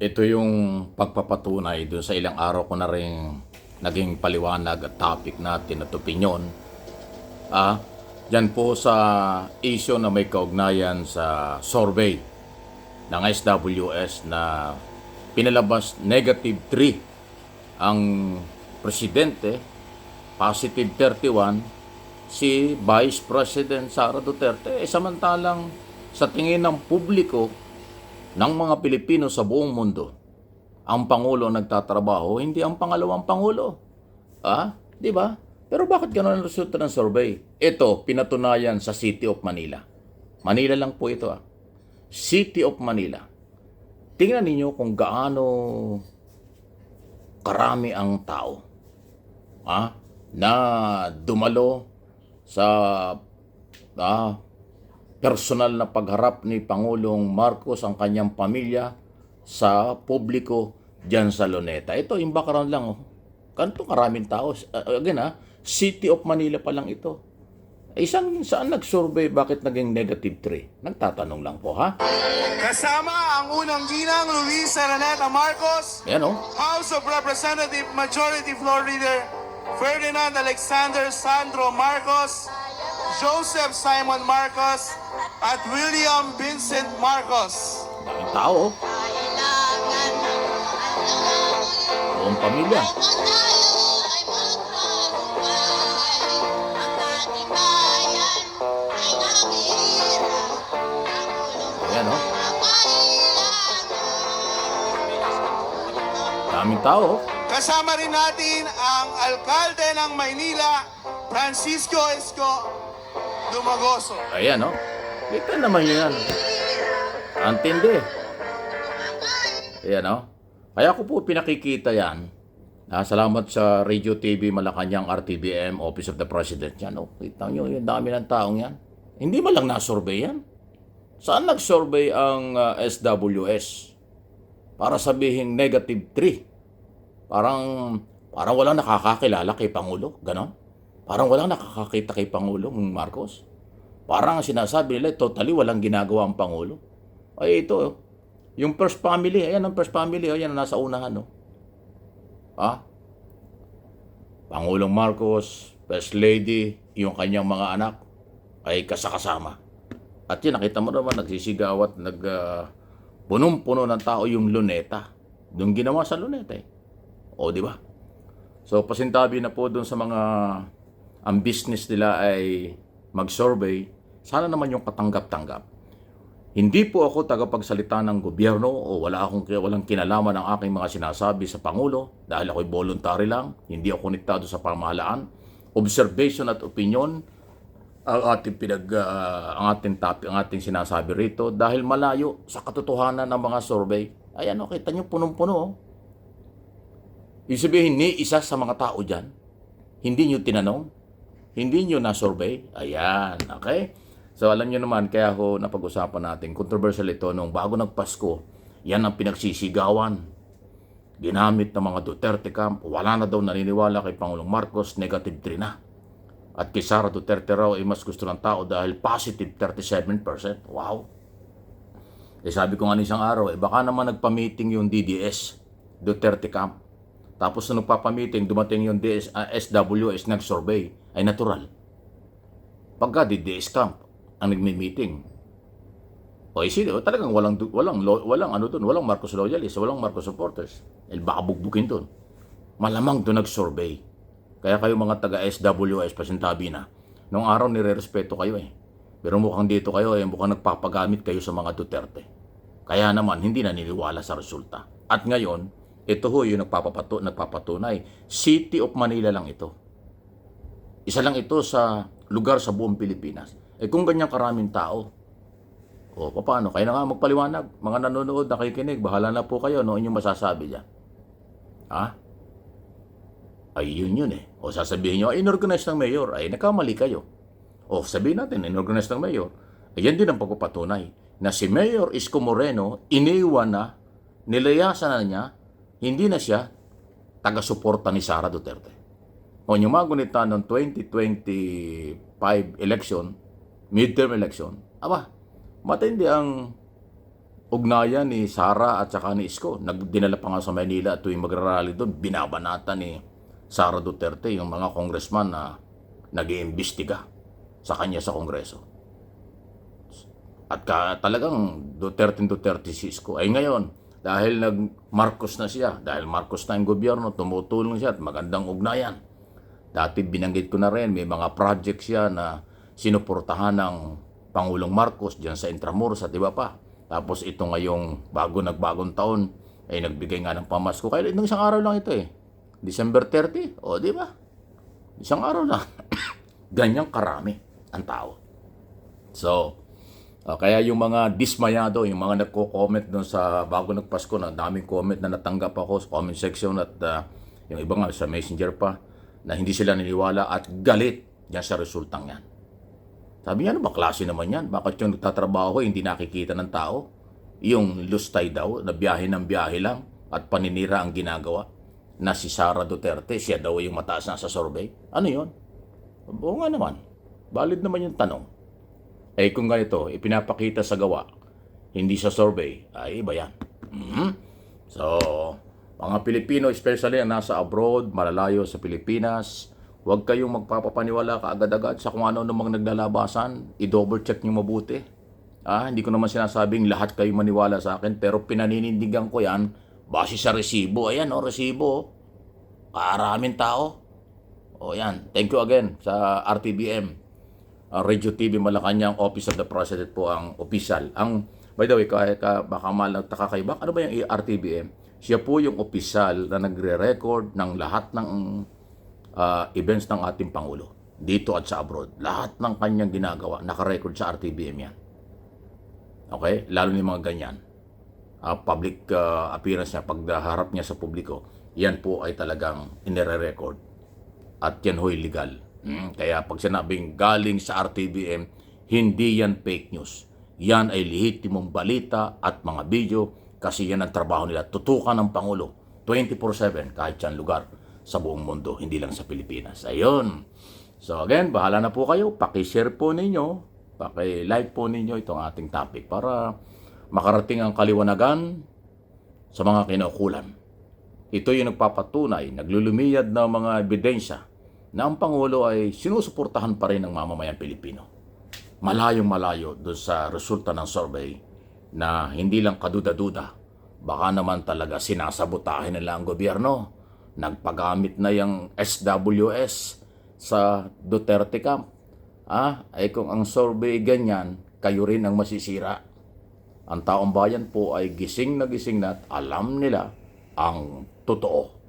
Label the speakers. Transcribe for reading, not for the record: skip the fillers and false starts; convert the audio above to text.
Speaker 1: Ito yung pagpapatunay dun sa ilang araw ko na rin naging paliwanag at topic natin at opinyon. Ah, Diyan po sa issue na may kaugnayan sa survey ng SWS na pinalabas -3 ang presidente, +31 si Vice President Sara Duterte. Samantalang sa tingin ng publiko ng mga Pilipino sa buong mundo, ang Pangulo ang nagtatrabaho, hindi ang pangalawang Pangulo. Di ba? Pero bakit gano'n ang resulta ng survey? Ito, pinatunayan sa City of Manila. Manila lang po ito. City of Manila. Tingnan ninyo kung gaano karami ang tao na dumalo sa personal na pagharap ni Pangulong Marcos ang kanyang pamilya sa publiko diyan sa Luneta. Ito, yung background lang. Ganito karaming tao. Again, City of Manila pa lang ito. Saan nag-survey bakit naging -3? Nagtatanong lang po, ha?
Speaker 2: Kasama ang unang ginang Luis Araneta Marcos,
Speaker 1: Yan,
Speaker 2: House of Representative Majority Floor Leader Ferdinand Alexander Sandro Marcos, Joseph Simon Marcos, at William Vincent Marcos.
Speaker 1: Daming tao. Buong pamilya. Ayan, daming tao.
Speaker 2: Kasama rin natin ang Alkalde ng Maynila, Francisco Esco Dumagoso.
Speaker 1: Ayan, kita naman yan. Antindi. Ayan, Kaya ko po pinakikita yan. Salamat sa Radio TV Malacanang RTBM, Office of the President yan. Kita nyo, yung dami ng taong yan. Hindi man lang na-survey yan. Saan nag-survey ang SWS? Para sabihin -3. Parang walang nakakakilala kay Pangulo. Ganon. Parang walang nakakakita kay Pangulong Marcos. Parang sinasabi nila, totally walang ginagawa ang Pangulo. Ay, ito, yung first family, ayan ang first family, ayan ang nasa unahan, Pangulong Marcos, First Lady, yung kanyang mga anak, ay kasakasama. At yun, nakita mo naman, nagsisigaw at punong-puno ng tao yung Luneta. Yung ginawa sa Luneta, di ba? So, pasintabi na po dun sa mga ang business nila ay mag-survey, sana naman yung katanggap-tanggap. Hindi po ako tagapagsalita ng gobyerno o walang kinalaman ang aking mga sinasabi sa Pangulo dahil ako'y voluntary lang, hindi ako konektado sa pamahalaan. Observation at opinion ang ating sinasabi rito dahil malayo sa katotohanan ng mga survey. Ayan, kita nyo punong-puno. Ibig sabihin, ni isa sa mga tao dyan, hindi nyo tinanong, hindi nyo na-survey. Ayan, okay? So alam nyo naman, kaya ako napag-usapan natin, controversial ito nung bago nagpasko, yan ang pinagsisigawan. Ginamit ng mga Duterte camp, wala na daw naniniwala kay Pangulong Marcos, -3 na. At kay Sara Duterte raw ay mas gusto ng tao dahil +37%. Wow! Sabi ko nga isang araw, baka naman nagpa-meeting yung DDS, Duterte camp. Tapos nung nagpapamiting, dumating yung SWS nag-survey, ay natural. Pagka DDS camp ang nagmi-meeting, talagang walang Marcos loyalists, walang Marcos supporters. Baka bugbukin doon. Malamang doon nag-survey. Kaya kayo mga taga-SWS, pasintabi na. Noong araw nire-respeto kayo Pero mukhang dito kayo mukhang nagpapagamit kayo sa mga Duterte. Kaya naman, hindi naniniwala sa resulta. At ngayon, ito yung nagpapatunay. City of Manila lang ito. Isa lang ito sa lugar sa buong Pilipinas. Kung ganyan karaming tao, paano? Kaya na nga magpaliwanag. Mga nanonood, nakikinig, bahala na po kayo, inyong masasabi dyan. Ay, yun sasabihin nyo, inorganize ng mayor. Ay, nakamali kayo. Sabihin natin, inorganize ng mayor. Yan din ang pagpapatunay na si Mayor Isko Moreno, iniwan na, nilayasan na niya, hindi na siya taga-suporta ni Sara Duterte. Yung mga gunita ng 2025 election, midterm election, matindi ang ugnayan ni Sara at saka ni Isko. Dinala pa nga sa Manila at tuwing magrarally doon, binabanata ni Sara Duterte yung mga congressman na nag-iimbestiga sa kanya sa Kongreso. At talagang Duterte si Isko. Ay ngayon, dahil nag-Marcos na siya, dahil Marcos na yung gobyerno, tumutulong siya at magandang ugnayan. Dati binanggit ko na rin, may mga projects siya na sinuportahan ng Pangulong Marcos dyan sa Intramuros at iba pa. Tapos ito ngayong nagbagong taon ay nagbigay nga ng pamasko. Kaya isang araw lang ito eh. December 30. O di ba? Isang araw lang. Ganyang karami ang tao. So, kaya yung mga dismayado, yung mga nagko-comment doon sa bago nagpasko, na daming comment na natanggap ako sa comment section at yung iba nga sa messenger pa, na hindi sila niniwala at galit yan sa resultang yan. Sabi niya, ano ba klase naman yan? Bakit yung nagtatrabaho hindi nakikita ng tao? Yung lustay daw, na biyahe ng biyahe lang at paninira ang ginagawa na si Sara Duterte, siya daw yung mataas na sa survey. Ano yun? Oo nga naman. Valid naman yung tanong. Eh kung ganito, ipinapakita sa gawa, hindi sa survey, ay iba yan. So, mga Pilipino, especially ang nasa abroad, malalayo sa Pilipinas, huwag kayong magpapapaniwala kaagad-agad sa kung ano namang naglalabasan. I-double check nyo mabuti. Hindi ko naman sinasabing lahat kayo maniwala sa akin, pero pinaninindigan ko yan base sa resibo. Ayan, resibo. Karaming tao. Yan. Thank you again sa RTBM. Radio TV Malacanang, Office of the President po ang official. By the way, baka malagtaka kayo, ano ba yung RTBM? Siya po yung official na nagre-record ng lahat ng events ng ating Pangulo dito at sa abroad. Lahat ng kanyang ginagawa, naka-record sa RTBM yan. Okay? Lalo ni mga ganyan. Public appearance niya, pagharap niya sa publiko, yan po ay talagang inire-record. At yan ho'y legal. Kaya pag sinabing galing sa RTBM, hindi yan fake news. Yan ay lehitimong balita at mga video kasi yan ang trabaho nila. Tutukan ng Pangulo 24/7 kahit saan lugar sa buong mundo, hindi lang sa Pilipinas. Ayun. So again, bahala na po kayo. Paki-share po ninyo, paki-like po ninyo itong ating topic para makarating ang kaliwanagan sa mga kinaukulan. Ito yung nagpapatunay, naglulumiyad ng mga ebidensya na ang Pangulo ay sinusuportahan pa rin ng mamamayang Pilipino. Malayong malayo doon sa resulta ng survey na hindi lang kaduda-duda, baka naman talaga sinasabotahin nila ang gobyerno. Nagpagamit na yung SWS sa Duterte camp. Ay kung ang survey ganyan, kayo rin ang masisira. Ang taong bayan po ay gising na at alam nila ang totoo.